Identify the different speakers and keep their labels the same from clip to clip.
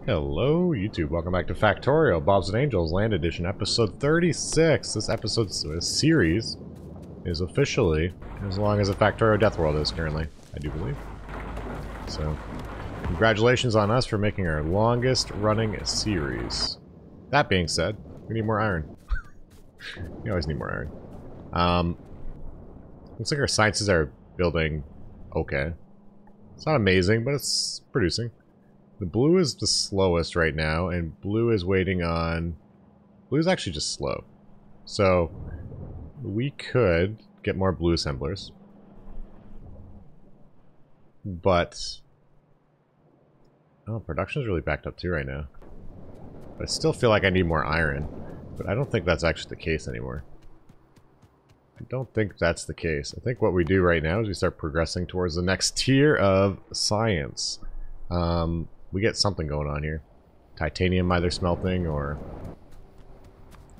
Speaker 1: Hello, YouTube. Welcome back to Factorio, Bobs and Angels Land Edition, episode 36. This series is officially as long as a Factorio Death World is currently, I do believe. So, congratulations on us for making our longest running series. That being said, we need more iron. We always need more iron. Looks like our sciences are building okay. It's not amazing, but it's producing. The blue is the slowest right now, and blue is waiting on... Blue is actually just slow. So, we could get more blue assemblers. But... Oh, production's really backed up too right now. But I still feel like I need more iron. But I don't think that's actually the case anymore. I don't think that's the case. I think what we do right now is we start progressing towards the next tier of science. We get something going on here. Titanium either smelting or...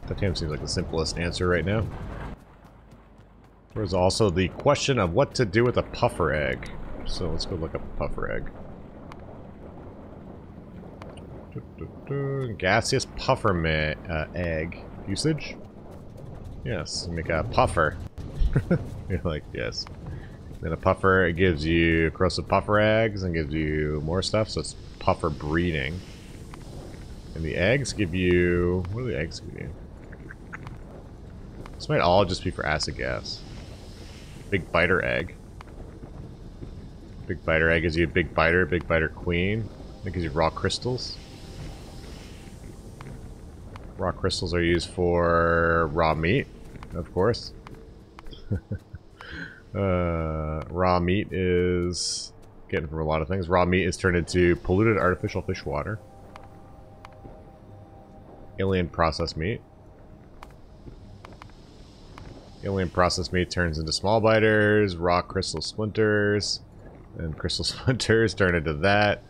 Speaker 1: Titanium seems like the simplest answer right now. There's also the question of what to do with a puffer egg. So let's go look up a puffer egg. Gaseous puffer egg usage? Yes, make a puffer. You're like, yes. Then a puffer, it gives you corrosive puffer eggs and gives you more stuff, so it's puffer breeding. And the eggs give you... What do the eggs give you? This might all just be for acid gas. Big biter egg. Big biter egg gives you a big biter queen. It gives you raw crystals. Raw crystals are used for raw meat, of course. Raw meat is getting from a lot of things. Raw meat is turned into polluted artificial fish water. Alien processed meat. Alien processed meat turns into small biters, raw crystal splinters, and crystal splinters turn into that.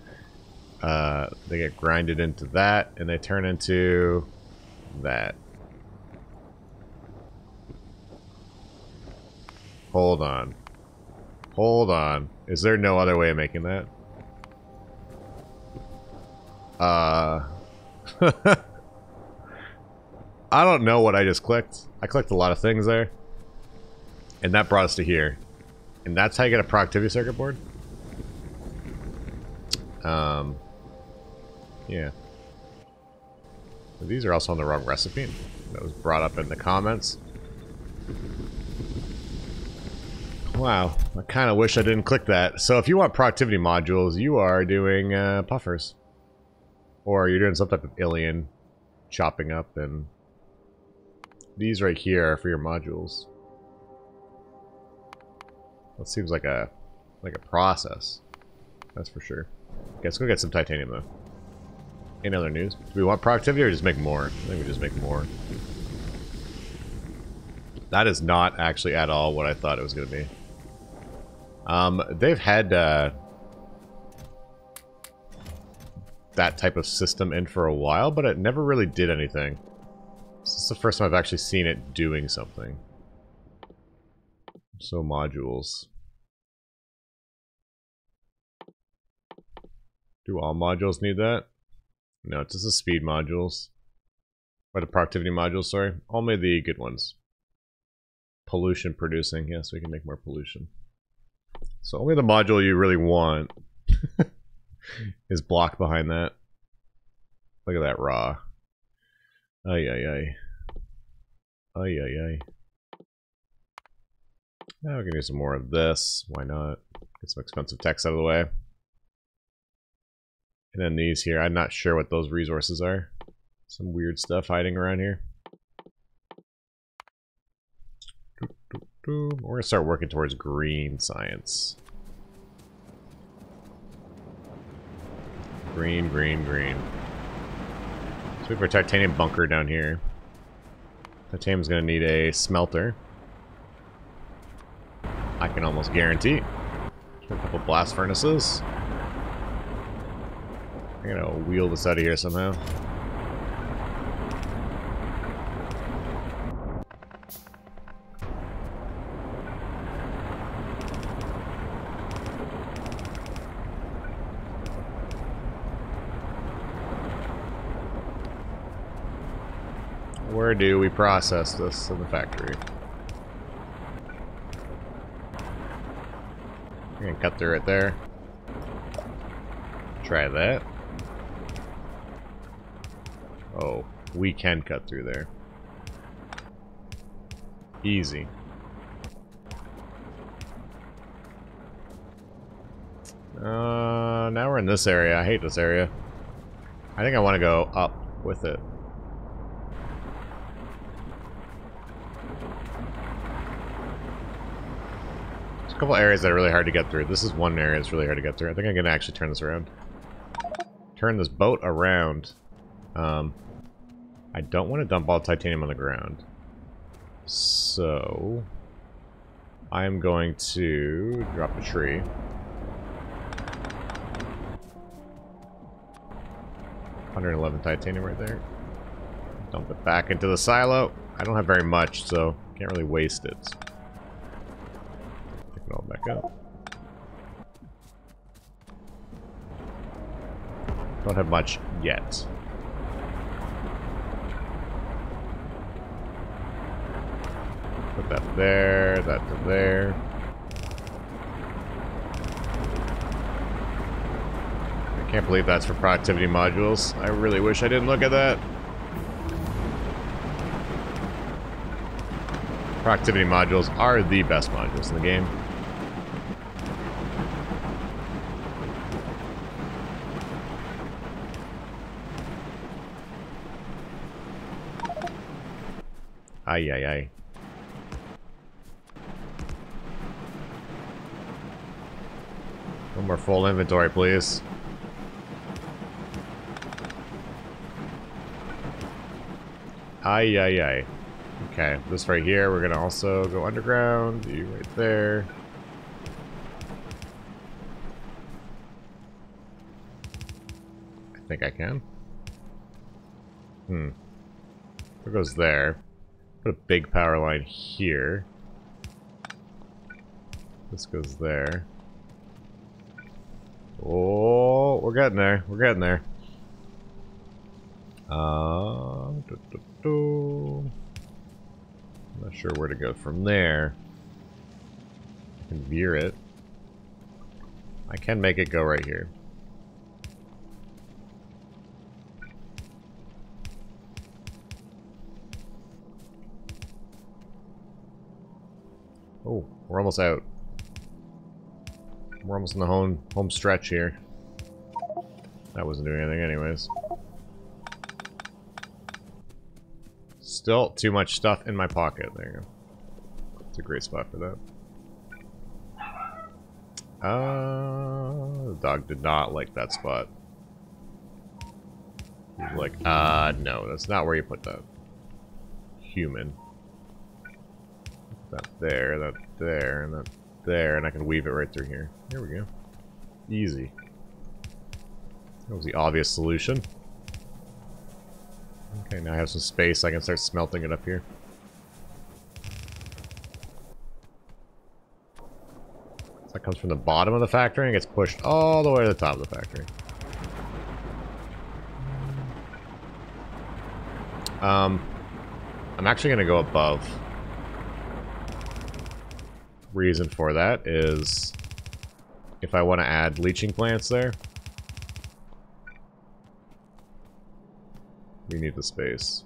Speaker 1: They get grinded into that, and they turn into that. Hold on. Hold on. Is there no other way of making that? I don't know what I just clicked. I clicked a lot of things there. And that brought us to here. And that's how you get a productivity circuit board? Yeah. These are also on the wrong recipe. That was brought up in the comments. Wow, I kind of wish I didn't click that. So if you want productivity modules, you are doing puffers. Or you're doing some type of alien chopping up, and these right here are for your modules. That seems like a process. That's for sure. Okay, let's go get some titanium though. Any other news? Do we want productivity or just make more? I think we just make more. That is not actually at all what I thought it was going to be. They've had that type of system in for a while, but it never really did anything. This is the first time I've actually seen it doing something. So modules. Do all modules need that? No, it's just the speed modules. Or the productivity modules, sorry. Only the good ones. Pollution producing. Yes, we can make more pollution. So only the module you really want is blocked behind that. Look at that raw. Ay, ay, ay. Ay, ay, ay. Now we can do some more of this. Why not? Get some expensive text out of the way. And then these here, I'm not sure what those resources are. Some weird stuff hiding around here. We're going to start working towards green science. Green, green, green. So we have our titanium bunker down here. Titanium's going to need a smelter. I can almost guarantee. A couple blast furnaces. I'm going to wheel this out of here somehow. Where do we process this in the factory? I'm gonna cut through it there. Try that. Oh, we can cut through there. Easy. Now we're in this area. I hate this area. I think I want to go up with it. There's a couple areas that are really hard to get through. This is one area that's really hard to get through. I think I'm going to actually turn this around. Turn this boat around. I don't want to dump all titanium on the ground. So I'm going to drop a tree. $111 titanium right there. Dump it back into the silo. I don't have very much, so can't really waste it. Pick it all back up. Don't have much yet. Put that there, that to there. I can't believe that's for productivity modules. I really wish I didn't look at that. Productivity modules are the best modules in the game. Ay, ay, ay. No more full inventory, please. Ay, ay, ay. Okay, this right here, we're gonna also go underground. You right there. I think I can. It goes there. Put a big power line here. This goes there. Oh, we're getting there. We're getting there. I'm not sure where to go from there. I can veer it. I can make it go right here. Oh, we're almost out. We're almost in the home stretch here. That wasn't doing anything anyways. Still too much stuff in my pocket. There you go. It's a great spot for that. The dog did not like that spot. He's like, no, that's not where you put that. Human. That there, and that there, and I can weave it right through here. There we go. Easy. That was the obvious solution. Okay, now I have some space. I can start smelting it up here. So that comes from the bottom of the factory and gets pushed all the way to the top of the factory. I'm actually going to go above. Reason for that is if I want to add leaching plants there, we need the space.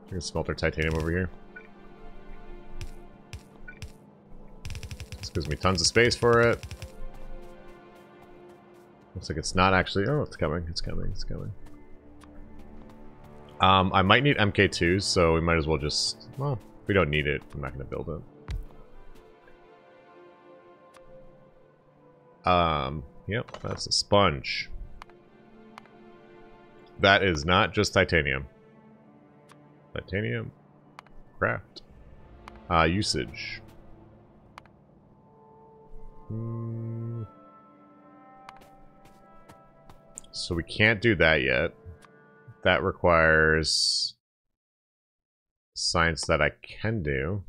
Speaker 1: I'm gonna smelter titanium over here. This gives me tons of space for it. Looks like it's not actually. Oh, it's coming. It's coming. It's coming. I might need MK2s, so we might as well just. Well, if we don't need it, I'm not going to build it. Yep, that's a sponge. That is not just titanium. Titanium. Craft. Usage. So we can't do that yet. That requires science that I can do.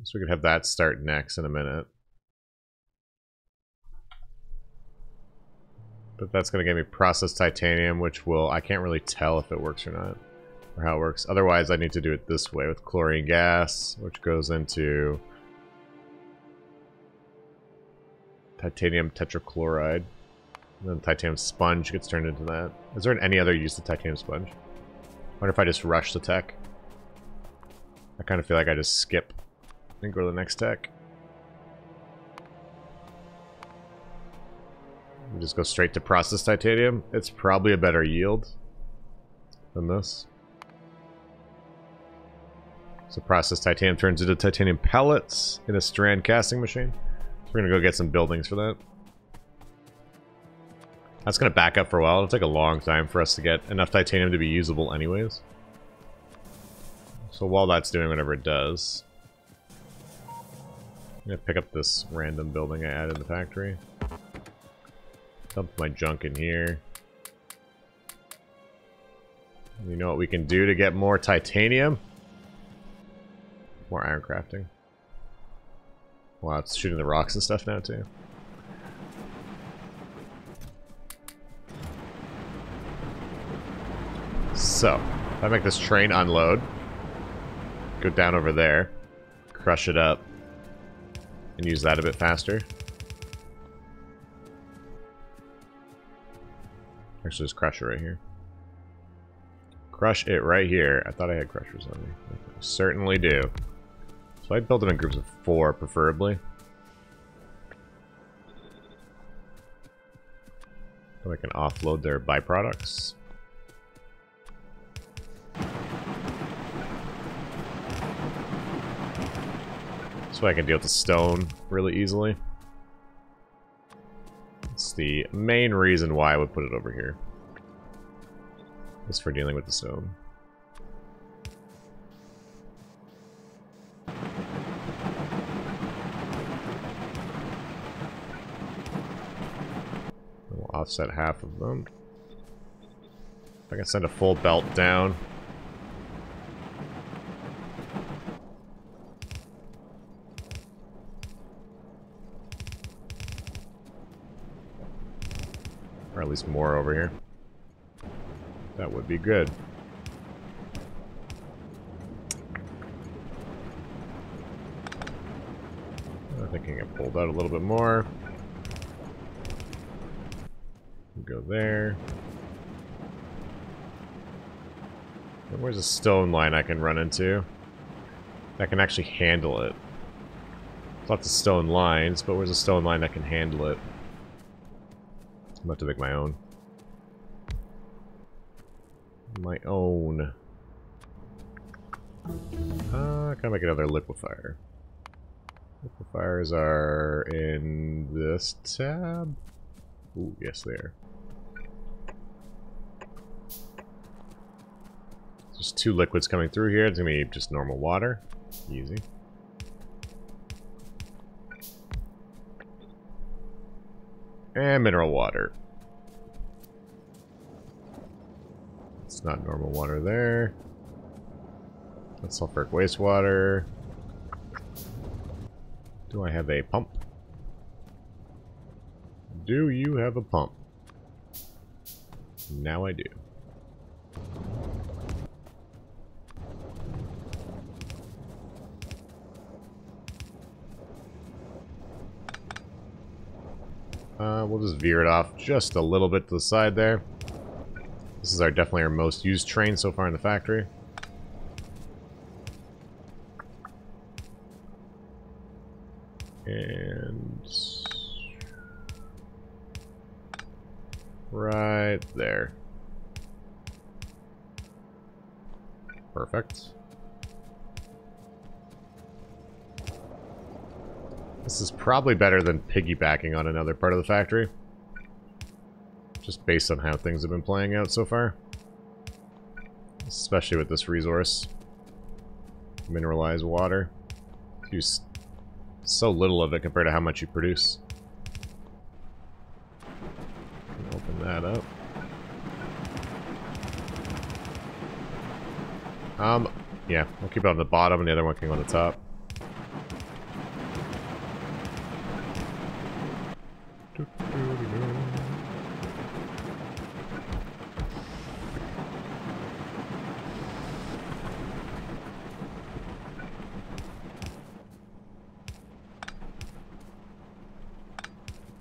Speaker 1: So we could have that start next in a minute. But that's going to give me processed titanium, which will... I can't really tell if it works or not. Or how it works. Otherwise, I need to do it this way with chlorine gas, which goes into titanium tetrachloride. And then titanium sponge gets turned into that. Is there any other use of titanium sponge? I wonder if I just rush the tech. I kind of feel like I just skip and go to the next tech. We just go straight to processed titanium. It's probably a better yield than this. So processed titanium turns into titanium pellets in a strand casting machine. So we're going to go get some buildings for that. That's going to back up for a while. It'll take a long time for us to get enough titanium to be usable anyways. So while that's doing whatever it does, I'm going to pick up this random building I added in the factory. Dump my junk in here. You know what we can do to get more titanium? More iron crafting. Wow, it's shooting the rocks and stuff now too. So, if I make this train unload, go down over there, crush it up, and use that a bit faster. Actually, just crush it right here. Crush it right here. I thought I had crushers on me. I certainly do. So I build them in groups of 4, preferably. So I can offload their byproducts. So I can deal with the stone really easily. It's the main reason why I would put it over here. Is for dealing with the stone. We'll offset half of them. If I can send a full belt down. Or at least more over here. That would be good. I think I can get pulled out a little bit more. Go there. And where's a stone line I can run into that can actually handle it? Lots of stone lines, but where's a stone line that can handle it? I'm about to make my own. My own. Can I make another liquefier? Liquefiers are in this tab. Ooh, yes, they are. There's 2 liquids coming through here. It's gonna be just normal water. Easy. And mineral water. It's not normal water there. That's sulfuric wastewater. Do I have a pump? Do you have a pump? Now I do. We'll just veer it off just a little bit to the side there. This is definitely our most used train so far in the factory. And right there. Perfect. This is probably better than piggybacking on another part of the factory. Just based on how things have been playing out so far. Especially with this resource. Mineralized water. Use so little of it compared to how much you produce. Open that up. Yeah, we'll keep it on the bottom and the other one can go on the top.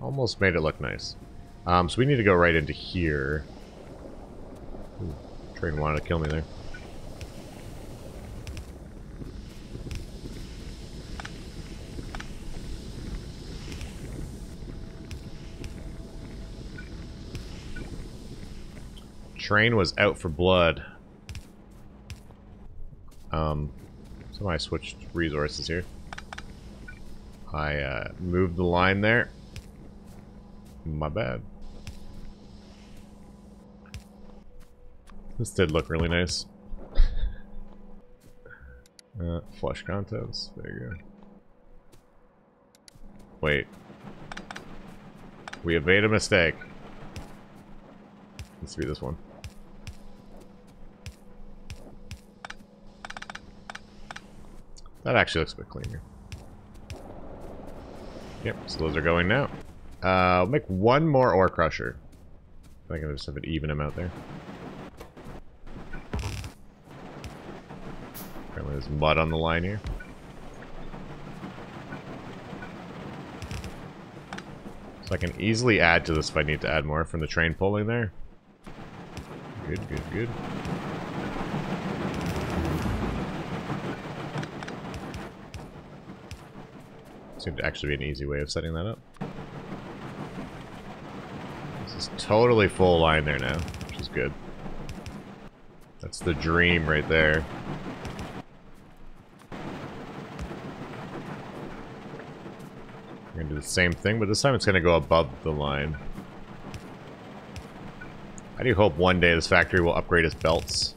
Speaker 1: Almost made it look nice. So we need to go right into here. Ooh, train wanted to kill me there. Train was out for blood. So I switched resources here. I moved the line there. My bad. This did look really nice. Flush contents. There you go. Wait. We have made a mistake. Let's do this one. That actually looks a bit cleaner. Yep, so those are going now. I'll make one more ore crusher. I think I'll just have an even amount there. Apparently there's mud on the line here. So I can easily add to this if I need to add more from the train pulling there. Good, good, good. Seemed to actually be an easy way of setting that up. This is totally full line there now, which is good. That's the dream right there. We're gonna do the same thing, but this time it's gonna go above the line. I do hope one day this factory will upgrade its belts.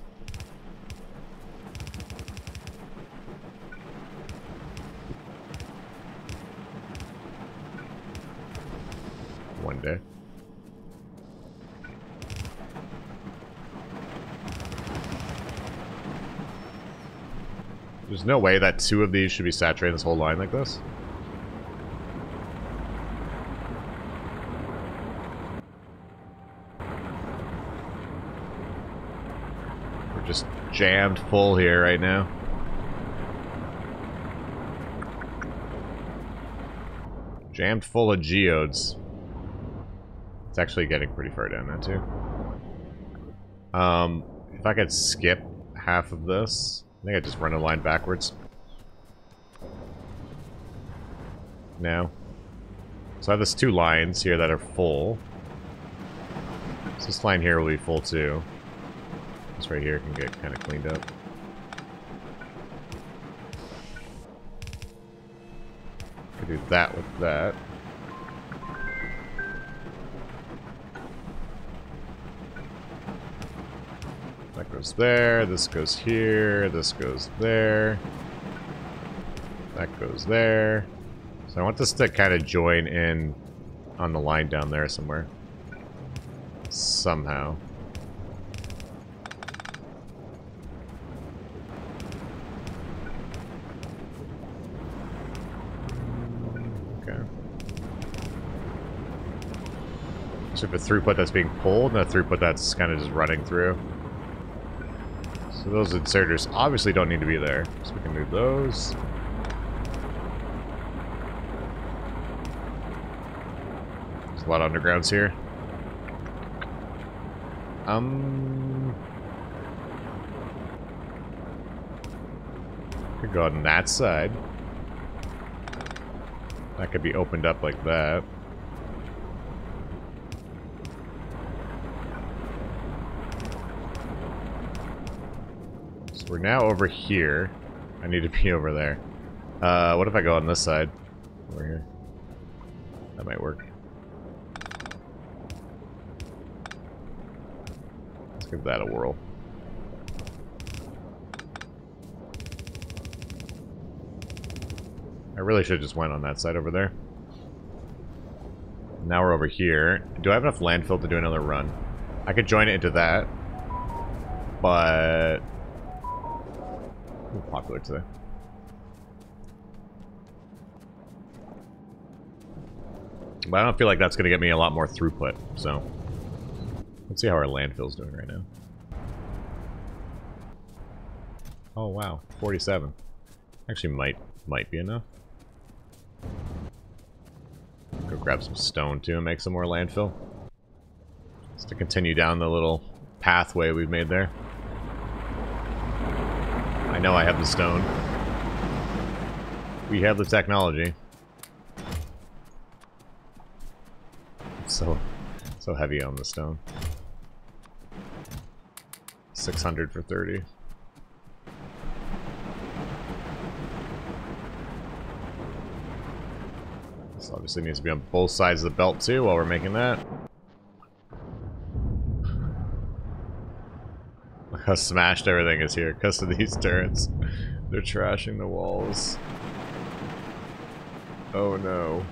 Speaker 1: One day. There's no way that two of these should be saturating this whole line like this. We're just jammed full here right now. Jammed full of geodes. It's actually getting pretty far down now too. If I could skip half of this, I think I just run a line backwards. Now. So I have this two lines here that are full. So this line here will be full too. This right here can get kind of cleaned up. Could do that with that. That goes there, this goes here, this goes there. That goes there. So I want this to kind of join in on the line down there somewhere. Somehow. Okay. So if a throughput that's being pulled and a throughput that's kind of just running through. So those inserters obviously don't need to be there. So we can move those. There's a lot of undergrounds here. Could go on that side. That could be opened up like that. So we're now over here. I need to be over there. What if I go on this side? Over here. That might work. Let's give that a whirl. I really should have just went on that side over there. Now we're over here. Do I have enough landfill to do another run? I could join it into that. But... popular today. But I don't feel like that's going to get me a lot more throughput, so... Let's see how our landfill's doing right now. Oh wow, 47. Actually might be enough. Go grab some stone too and make some more landfill. Just to continue down the little pathway we've made there. I know I have the stone. We have the technology. It's so heavy on the stone. 600 for 30. This obviously needs to be on both sides of the belt too while we're making that. Look how smashed everything is here because of these turrets. They're trashing the walls. Oh no.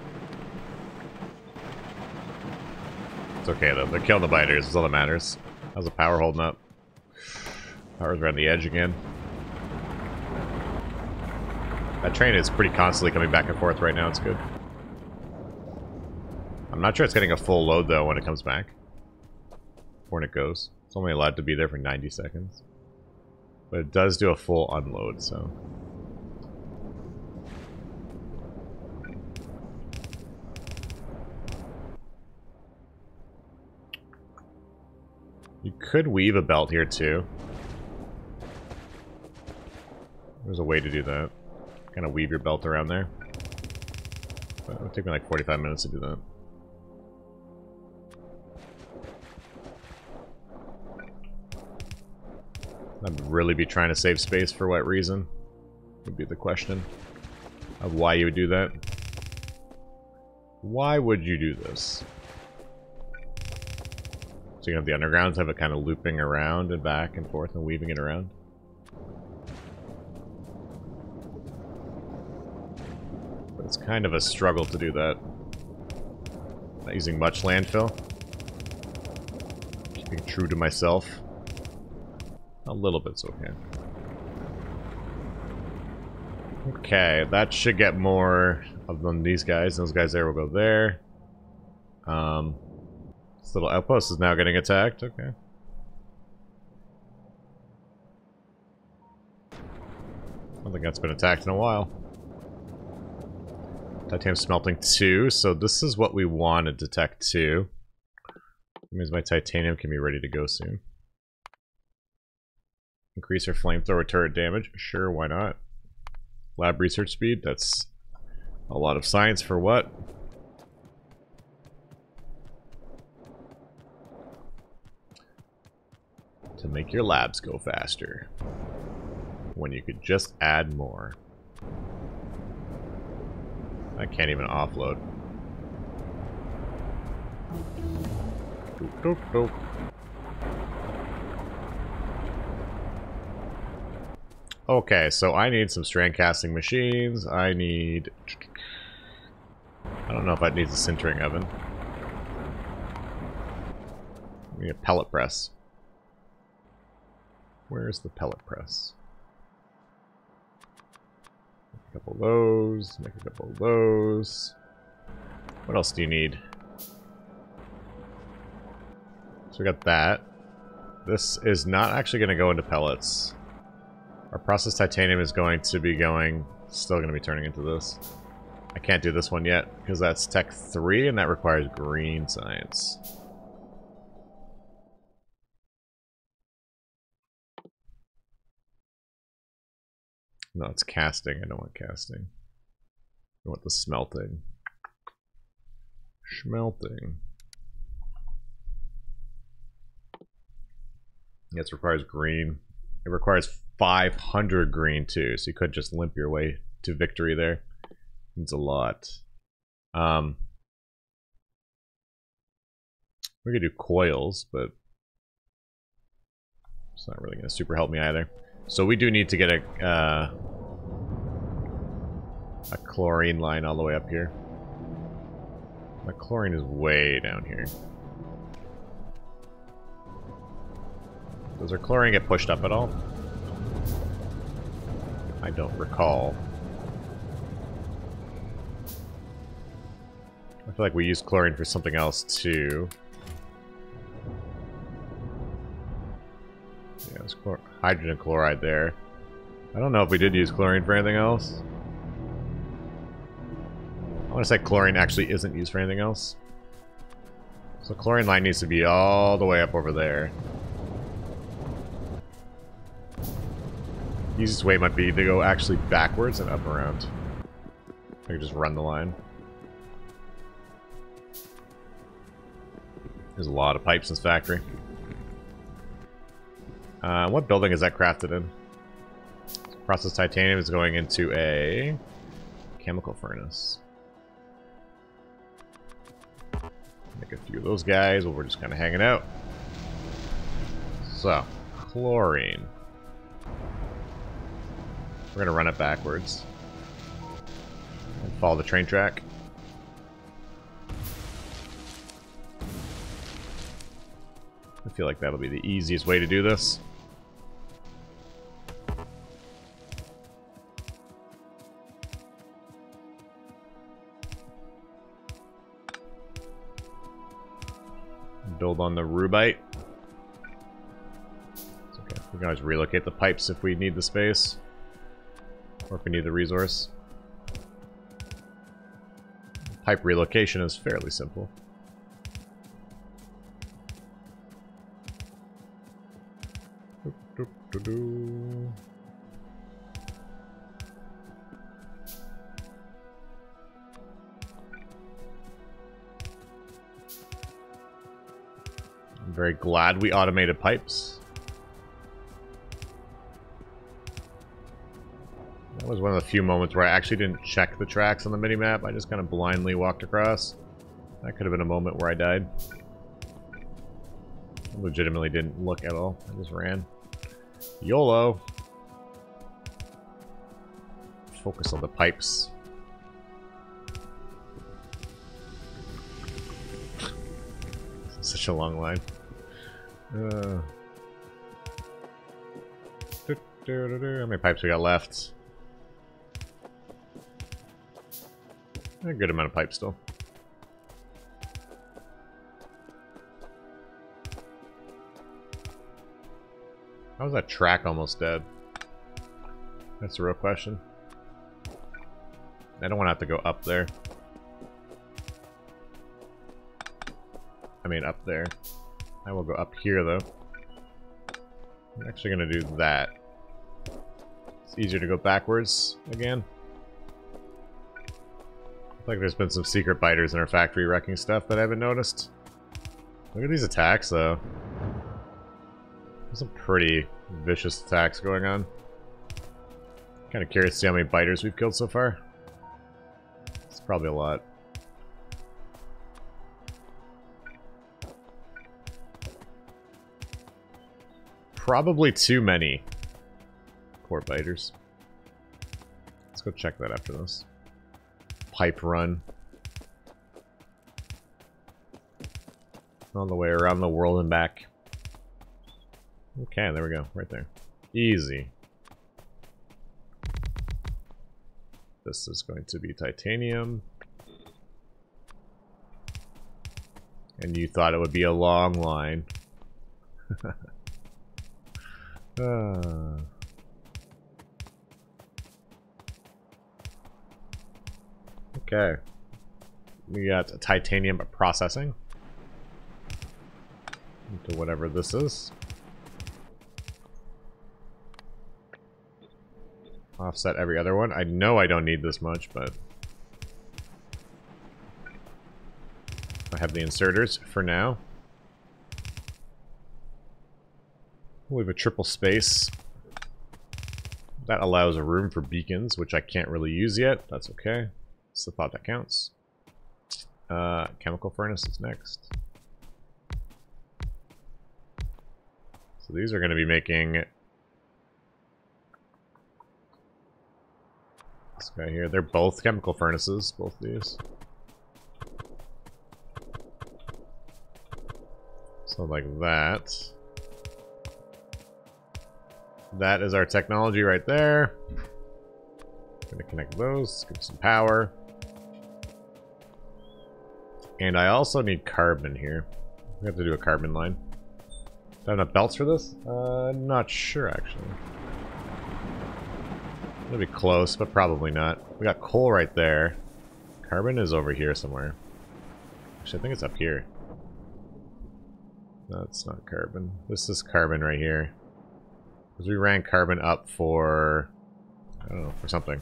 Speaker 1: It's okay though, they're killing the biters, that's all that matters. How's the power holding up? Power's around the edge again. That train is pretty constantly coming back and forth right now, it's good. I'm not sure it's getting a full load though when it comes back. Or when it goes. It's only allowed to be there for 90 seconds. But it does do a full unload, so... You could weave a belt here too. There's a way to do that. Kind of weave your belt around there. But it would take me like 45 minutes to do that. I'd really be trying to save space for what reason? Would be the question of why you would do that. Why would you do this? So you have the undergrounds have it kind of looping around and back and forth and weaving it around. But it's kind of a struggle to do that. Not using much landfill. Keeping true to myself. A little bit's okay. Okay, that should get more of them. These guys. Those guys there will go there. This little outpost is now getting attacked. Okay. I don't think that's been attacked in a while. Titanium smelting 2, so this is what we wanted to tech 2. That means my titanium can be ready to go soon. Increase our flamethrower turret damage. Sure, why not? Lab research speed. That's a lot of science for what? To make your labs go faster. When you could just add more. I can't even offload. Doop, doop, doop. Okay, so I need some strand casting machines. I need... I don't know if that needs a sintering oven. I need a pellet press. Where's the pellet press? Make a couple of those. Make a couple of those. What else do you need? So we got that. This is not actually going to go into pellets. Our processed titanium is going to be going, still going to be turning into this. I can't do this one yet, because that's Tech 3, and that requires green science. No, it's casting. I don't want casting. I want the smelting. Schmelting. Yes, it requires green. It requires 500 green too, so you couldn't just limp your way to victory there. It's a lot. We could do coils, but it's not really going to super help me either. So we do need to get a chlorine line all the way up here. My chlorine is way down here. Does our chlorine get pushed up at all? I don't recall. I feel like we used chlorine for something else too. Yeah, there's hydrogen chloride there. I don't know if we did use chlorine for anything else. want to say chlorine actually isn't used for anything else. So chlorine line needs to be all the way up over there. The easiest way might be to go actually backwards and up around. I could just run the line. There's a lot of pipes in this factory. What building is that crafted in? Processed titanium is going into a chemical furnace. Make a few of those guys while we're just kind of hanging out. So, chlorine. We're going to run it backwards. And follow the train track. I feel like that'll be the easiest way to do this. Build on the rubite. It's okay. We can always relocate the pipes if we need the space. Or if we need the resource. Pipe relocation is fairly simple. I'm very glad we automated pipes. That was one of the few moments where I actually didn't check the tracks on the minimap. I just kind of blindly walked across. That could have been a moment where I died. I legitimately didn't look at all. I just ran. YOLO. Focus on the pipes. Such a long line. How many pipes we got left? A good amount of pipes still. How was that track almost dead? That's the real question. I don't want to have to go up there. I mean up there. I will go up here though. I'm actually going to do that. It's easier to go backwards again. Looks like there's been some secret biters in our factory wrecking stuff that I haven't noticed. Look at these attacks though. There's some pretty vicious attacks going on. Kind of curious to see how many biters we've killed so far. It's probably a lot. Probably too many core biters. Let's go check that after this. Pipe run. All the way around the world and back. Okay, there we go. Right there. Easy. This is going to be titanium. And you thought it would be a long line. Okay. We got titanium processing. Into whatever this is. Offset every other one. I know I don't need this much, but I have the inserters for now. We have a triple space. That allows a room for beacons, which I can't really use yet. That's okay. It's the thought that counts. Chemical furnace is next. So these are going to be making this guy here. They're both chemical furnaces, both these. So like that. That is our technology right there. Gonna connect those, give some power. And I also need carbon here. We have to do a carbon line. Do I have enough belts for this? Not sure actually. It'll be close, but probably not. We got coal right there. Carbon is over here somewhere. Actually, I think it's up here. No, it's not carbon. This is carbon right here. Because we ran carbon up for... I don't know, for something.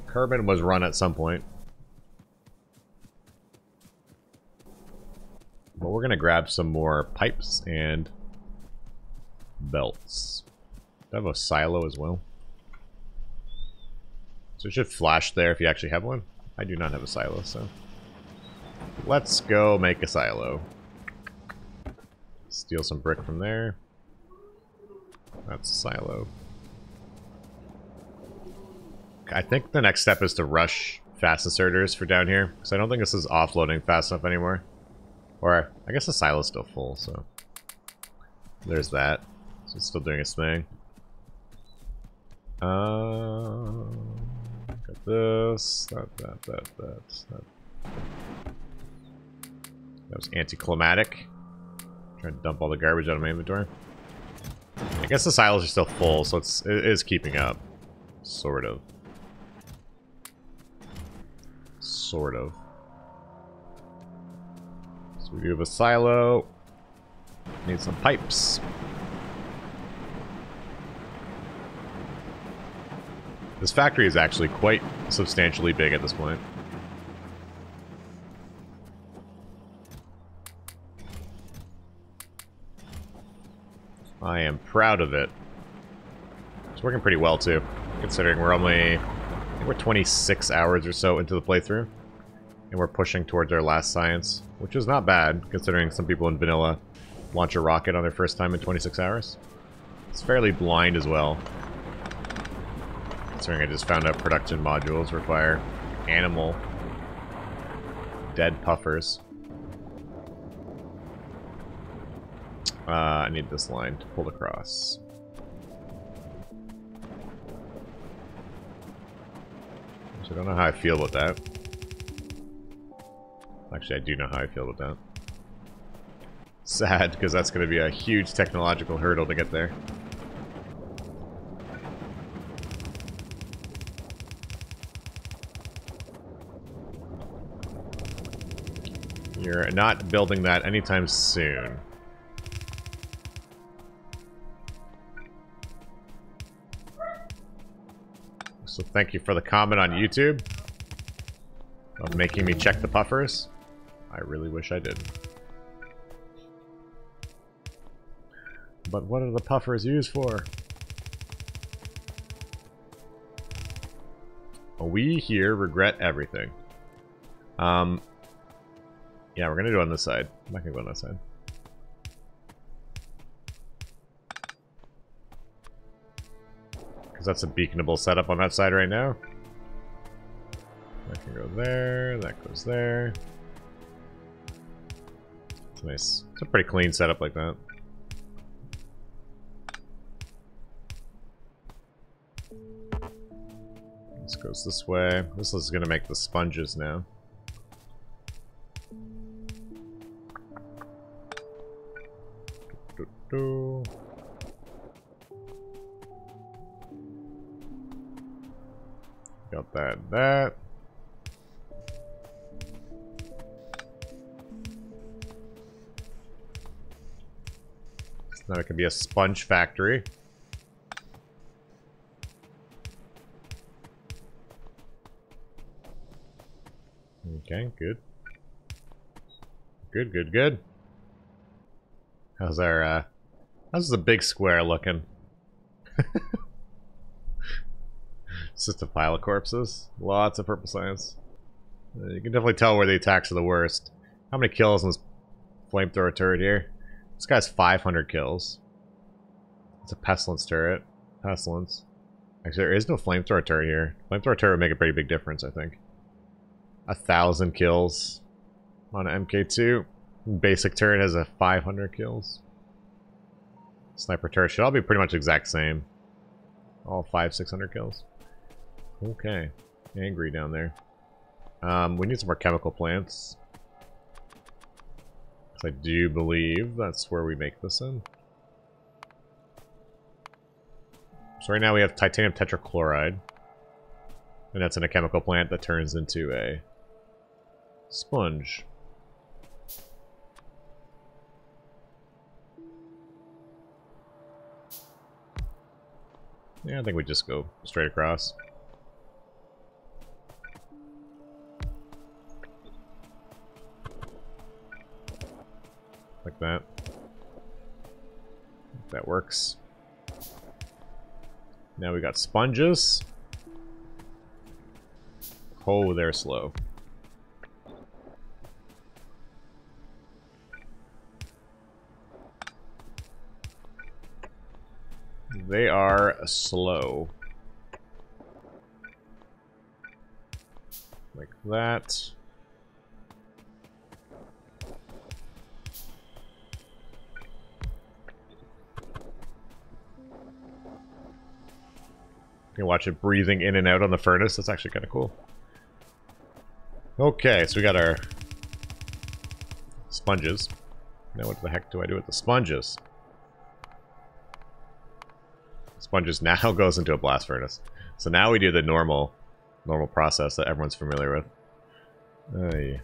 Speaker 1: Carbon was run at some point. But we're going to grab some more pipes and belts. Do I have a silo as well? So it should flash there if you actually have one. I do not have a silo, so... Let's go make a silo. Steal some brick from there. That's a silo. I think the next step is to rush fast inserters for down here, because I don't think this is offloading fast enough anymore. Or, I guess the silo's still full, so... There's that. So it's still doing its thing. Got this, that. That was anticlimactic. Trying to dump all the garbage out of my inventory. I guess the silos are still full, so it is keeping up. Sort of. Sort of. So we do have a silo. Need some pipes. This factory is actually quite substantially big at this point. I am proud of it. It's working pretty well too, considering we're only, I think we're 26 hours or so into the playthrough. And we're pushing towards our last science, which is not bad, considering some people in vanilla launch a rocket on their first time in 26 hours. It's fairly blind as well. Considering I just found out production modules require animal dead puffers. I need this line to pull across. So I don't know how I feel about that. Actually, I do know how I feel about that. Sad, because that's going to be a huge technological hurdle to get there. You're not building that anytime soon. So thank you for the comment on YouTube of making me check the puffers. I really wish I did. But what are the puffers used for? We here regret everything. Yeah, we're gonna do it on this side. I'm not gonna go on that side. Because that's a beaconable setup on that side right now. That can go there, that goes there. It's nice. It's a pretty clean setup like that. This goes this way. This is gonna make the sponges now. Got that. So now it can be a sponge factory. Okay, good. Good. How's our, how's the big square looking? It's just a pile of corpses. Lots of purple science. You can definitely tell where the attacks are the worst. How many kills in this flamethrower turret here? This guy's 500 kills. It's a pestilence turret. Pestilence. Actually, there is no flamethrower turret here. Flamethrower turret would make a pretty big difference, I think. 1,000 kills on an MK2. Basic turret has a 500 kills. Sniper turret should all be pretty much exact same. All 500-600 kills. Okay. Angry down there. We need some more chemical plants. I do believe that's where we make this in. So right now we have titanium tetrachloride. And that's in a chemical plant that turns into a Sponge. Yeah, I think we just go straight across. Like that. That works. Now we got sponges. Oh, they're slow. They are slow. Like that. You can watch it breathing in and out on the furnace. That's actually kind of cool. Okay, so we got our sponges. Now what the heck do I do with the sponges? Sponges now goes into a blast furnace. So now we do the normal process that everyone's familiar with. Aye.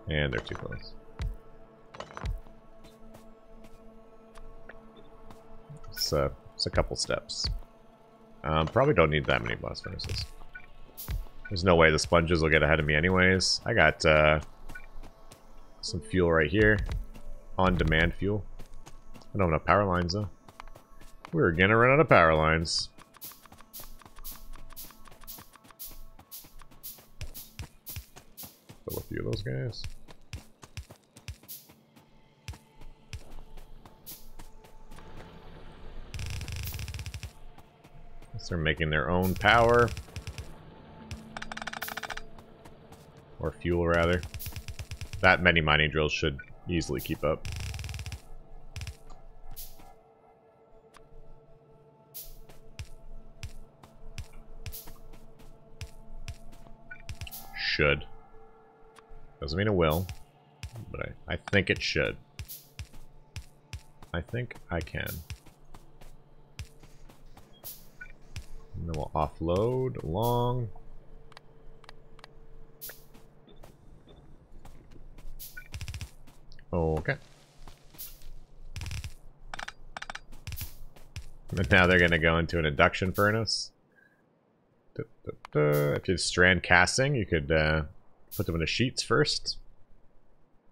Speaker 1: And they're too close. It's a couple steps. Probably don't need that many blast furnaces. There's no way the sponges will get ahead of me anyways. I got some fuel right here. On-demand fuel. I don't have enough power lines though. We're gonna run out of power lines. Fill a few of those guys. They're making their own power. Or fuel, rather. That many mining drills should easily keep up. Should. Doesn't mean it will. But I think it should. I think I can. And then we'll offload along. Okay. And now they're going to go into an induction furnace. If you strand casting, you could put them into sheets first.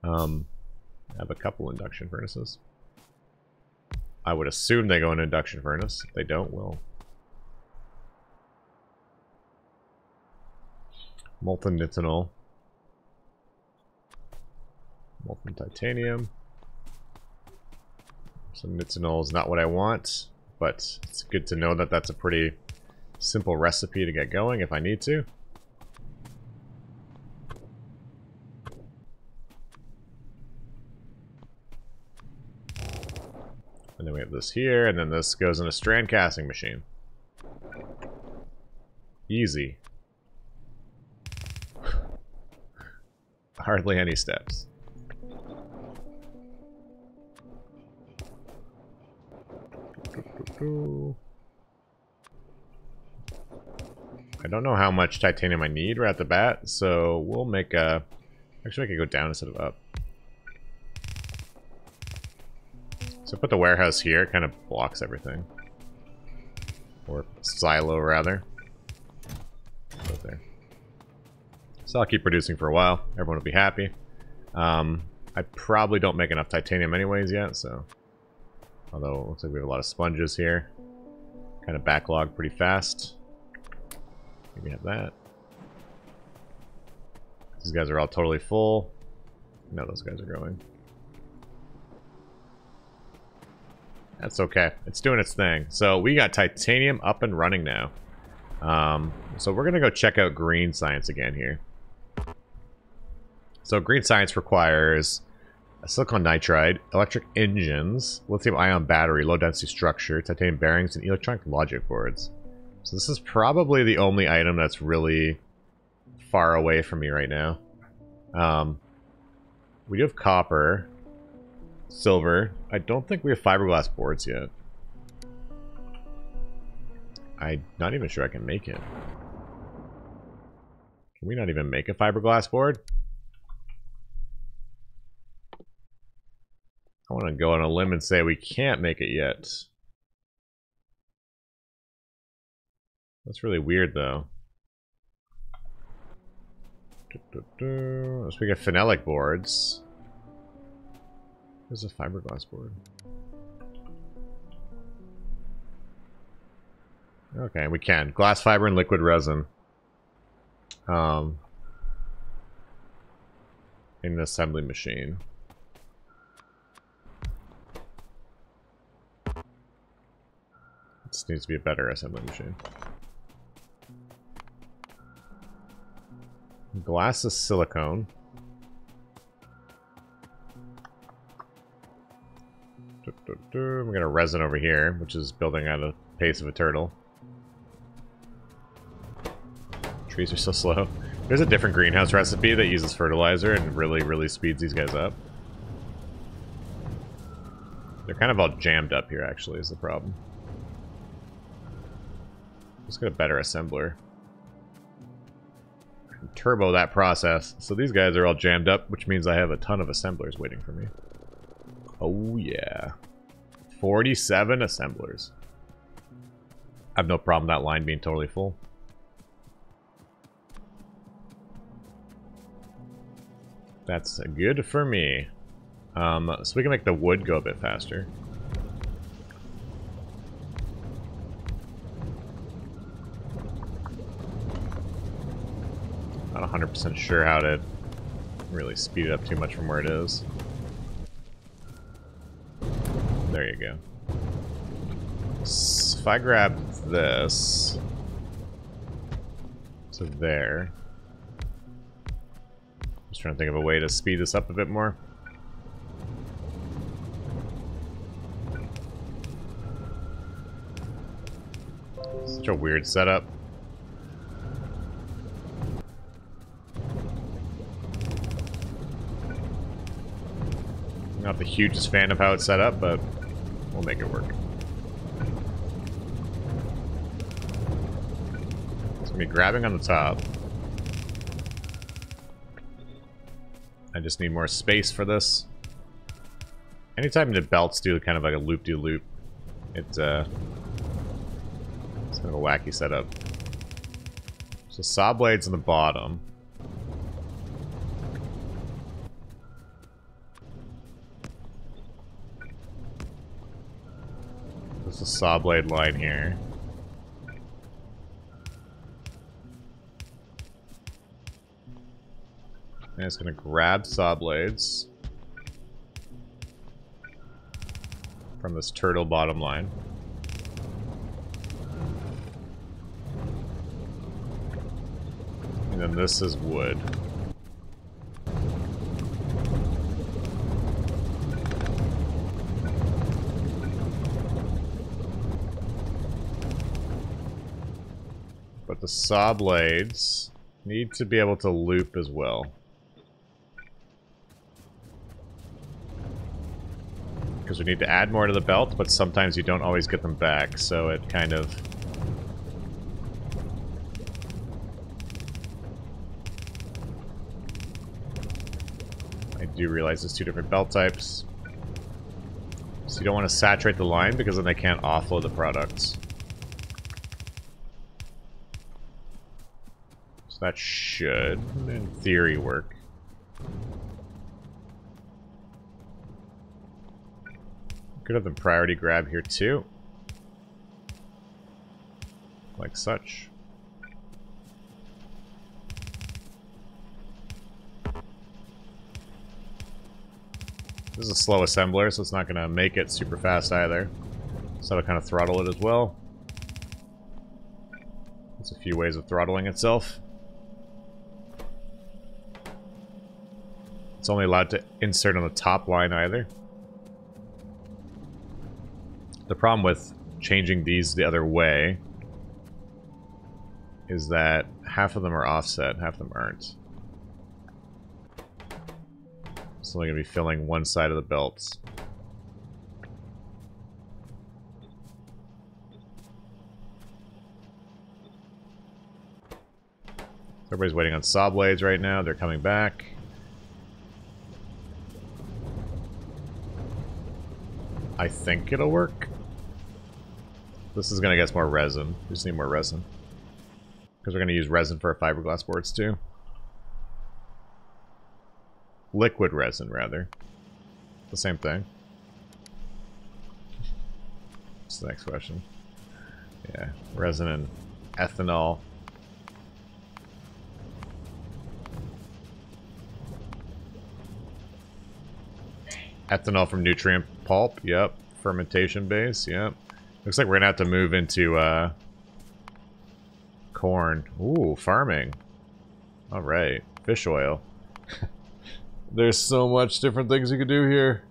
Speaker 1: Have a couple induction furnaces. I would assume they go in an induction furnace. If they don't, we'll... Molten nitinol. Molten titanium. Some nitinol is not what I want, but it's good to know that that's a pretty simple recipe to get going if I need to. And then we have this here, and then this goes in a strand casting machine. Easy. Hardly any steps. I don't know how much titanium I need right at the bat, so we'll make a... Actually, I could go down instead of up. So put the warehouse here, it kind of blocks everything. Or silo, rather. Right there. So I'll keep producing for a while. Everyone will be happy. I probably don't make enough titanium anyways yet, so... Although, it looks like we have a lot of sponges here. Kind of backlog pretty fast. Maybe have that. These guys are all totally full. No, those guys are growing. That's okay. It's doing its thing. So we got titanium up and running now. So we're going to go check out green science again here. So green science requires a silicon nitride, electric engines, lithium-ion battery, low-density structure, titanium bearings, and electronic logic boards. So this is probably the only item that's really far away from me right now. We do have copper, silver. I don't think we have fiberglass boards yet. I'm not even sure I can make it. Can we not even make a fiberglass board? I want to go on a limb and say we can't make it yet. That's really weird, though. Let's make a phenolic boards. There's a fiberglass board. Okay, we can. Glass fiber and liquid resin. In an assembly machine. This needs to be a better assembly machine. Glass is silicone. We got a resin over here, which is building at a pace of a turtle. Trees are so slow. There's a different greenhouse recipe that uses fertilizer and really speeds these guys up. They're kind of all jammed up here, actually, is the problem. Let's get a better assembler. Turbo that process. So these guys are all jammed up, which means I have a ton of assemblers waiting for me. Oh yeah. 47 assemblers. I have no problem that line being totally full. That's good for me. So we can make the wood go a bit faster. Not 100% sure how to really speed it up too much from where it is. There you go. So if I grab this to there, just trying to think of a way to speed this up a bit more. Such a weird setup. Not the hugest fan of how it's set up, but we'll make it work. It's gonna be grabbing on the top. I just need more space for this. Anytime the belts do kind of like a loop-de-loop, it's kind of a wacky setup. So saw blades on the bottom. There's a saw blade line here. And it's going to grab saw blades from this turtle bottom line. And then this is wood. But the saw blades need to be able to loop as well. Because we need to add more to the belt, but sometimes you don't always get them back, so it kind of... I do realize there's two different belt types. So you don't want to saturate the line, because then they can't offload the products. So that should, in theory, work. Could have them priority grab here too. Like such. This is a slow assembler, so it's not going to make it super fast either. So it'll kind of throttle it as well. There's a few ways of throttling itself. It's only allowed to insert on the top line either. The problem with changing these the other way is that half of them are offset, half of them aren't. It's only going to be filling one side of the belts. Everybody's waiting on saw blades right now. They're coming back. I think it'll work. This is going to get us more resin. We just need more resin. Because we're going to use resin for our fiberglass boards too. Liquid resin, rather. The same thing. What's the next question? Yeah, resin and ethanol. Ethanol from nutrient pulp, yep. Fermentation base, yep. Looks like we're gonna have to move into corn. Ooh, farming. Alright, fish oil. There's so much different things you could do here.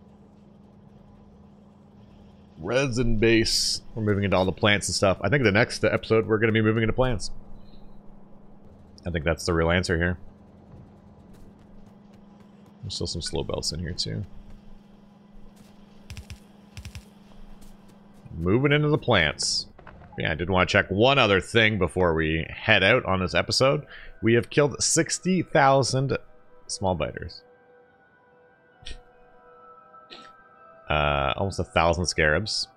Speaker 1: Resin base. We're moving into all the plants and stuff. I think the next episode we're gonna be moving into plants. I think that's the real answer here. There's still some slow belts in here too. Moving into the plants. Yeah, I did want to check one other thing before we head out on this episode. We have killed 60,000 small biters. Almost 1,000 scarabs.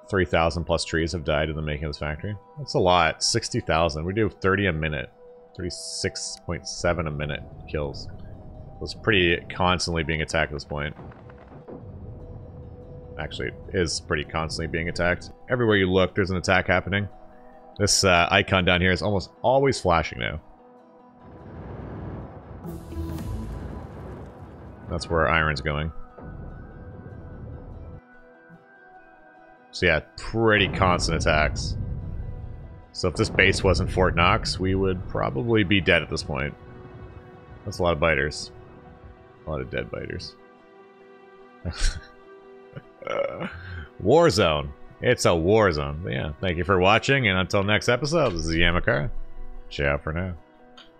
Speaker 1: 3,000 plus trees have died in the making of this factory. That's a lot. 60,000. We do 30 a minute. 36.7 a minute kills. It's pretty constantly being attacked at this point. Actually, it is pretty constantly being attacked. Everywhere you look, there's an attack happening. This icon down here is almost always flashing now. That's where our iron's going. So yeah, pretty constant attacks. So if this base wasn't Fort Knox, we would probably be dead at this point. That's a lot of biters. A lot of dead biters. War zone. It's a war zone. But yeah, thank you for watching, and until next episode, this is Yamakara. Ciao for now.